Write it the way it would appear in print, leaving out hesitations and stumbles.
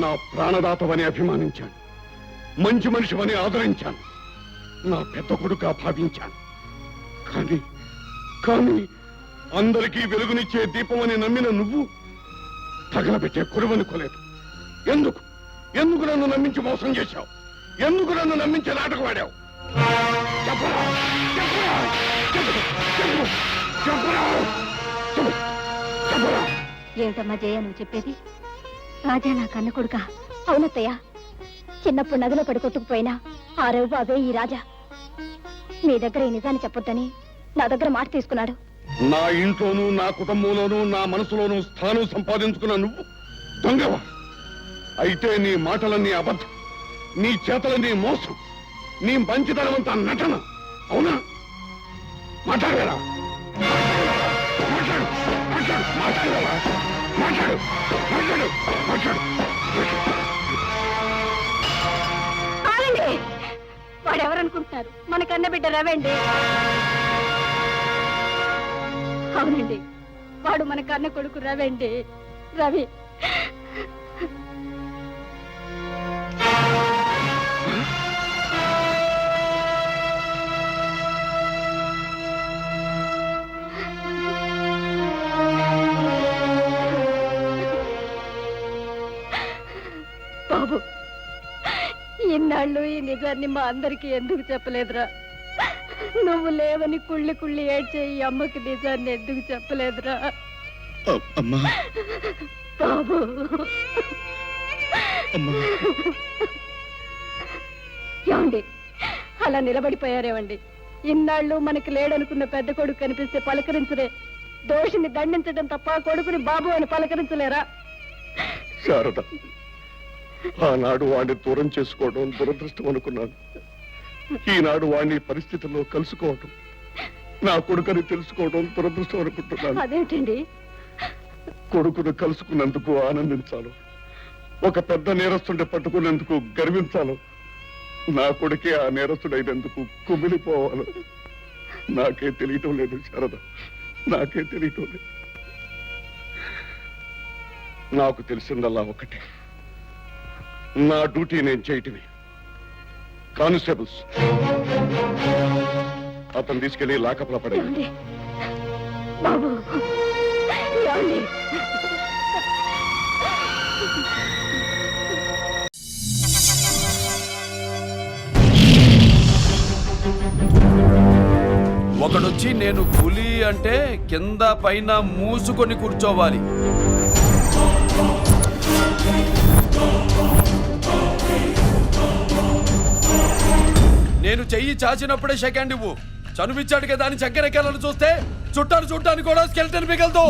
నా ప్రాణదాతవని అభిమానించాను, మంచి మనిషివని ఆదరించాను, నా పెద్ద కొడుకా భావించాను. కానీ కానీ అందరికీ వెలుగునిచ్చే దీపమని నమ్మిన నువ్వు తగలబెట్టే కొలువనుకోలేదు. ఎందుకు ఎందుకు నన్ను నమ్మించి మోసం చేశావు? ఎందుకు నన్ను నమ్మించి నాటకవాడావు? చెప్పరా చెప్పరా చెప్పు చెప్పు చెప్పరా చెప్పు చెప్పరా. ఏమిటమ్మా జయ నువ్వు చెప్పేది? రాజా నా కన్న కొడుక? అవునత్తయ్య, చిన్నప్పుడు నదిలో పడి కొట్టుకుపోయినా ఆ రవి బాబే ఈ రాజా. మీ దగ్గర ఈ నిజాన్ని చెప్పొద్దని నా దగ్గర మాట తీసుకున్నాడు. నా ఇంట్లోనూ నా కుటుంబంలోనూ నా మనసులోనూ స్థానం సంపాదించుకున్న నువ్వు దొంగవా? అయితే నీ మాటలన్నీ అబద్ధం, నీ చేతలన్నీ మోసం, నీ మంచితనమంతా నటన, అవునా? మాట్లాడరా మాట్లాడు మాట్లాడు మాట్లాడరా మాట్లాడు మాట్లాడు మాట్లాడు. వాడెవరనుకుంటున్నారు? మన కన్న బిడ్డ రవండి. అవునండి, వాడు మన కన్న కొడుకు రవండి, రవి. బాబు, ఇన్నాళ్ళు ఈ నిజాన్ని మా అందరికి ఎందుకు చెప్పలేదురా? నువ్వు లేవని కుళ్ళి కుళ్ళి ఏడ్చే ఈ అమ్మకి నిజాన్ని ఎందుకు చెప్పలేదురా బాబు? ఏమండి అలా నిలబడిపోయారేవండి? ఇన్నాళ్ళు మనకి లేడనుకున్న పెద్ద కొడుకు కనిపిస్తే పలకరించలే, దోషిని దండించడం తప్ప కొడుకుని బాబు అని పలకరించలేరా? శారద, ఆనాడు వాడిని దూరం చేసుకోవడం దురదృష్టం అనుకున్నాను. ఈనాడు వాడిని పరిస్థితుల్లో కలుసుకోవడం, నా కొడుకుని తెలుసుకోవడం దురదృష్టం అనుకుంటున్నాను. అదేంటండి? కొడుకును కలుసుకున్నందుకు ఆనందించాలి, ఒక పెద్ద నేరస్తుడిని పట్టుకునేందుకు గర్వించాలి, నా కొడుకే ఆ నేరస్తుడైనందుకు కుమిలిపోవాలి. నాకే తెలియటం లేదు శారద, నాకే తెలియటం లేదు. నాకు తెలిసిందల్లా ఒకటే, నా డ్యూటీ నేను చేయటమే. కానిస్టేబుల్స్, అతను తీసుకెళ్లి లాకప్లో పడేయండి. బాబు, ఒకడొచ్చి నేను పులి అంటే కింద పైన మూసుకొని కూర్చోవాలి. నేను చెయ్యి చాచినప్పుడే సెకండ్ ఇవ్వు. చనువిచ్చాడు కదా అని చక్కెరెక్కాలను చూస్తే చుట్టాలు చూడటానికి కూడా స్కెల్టన్ మిగలదు.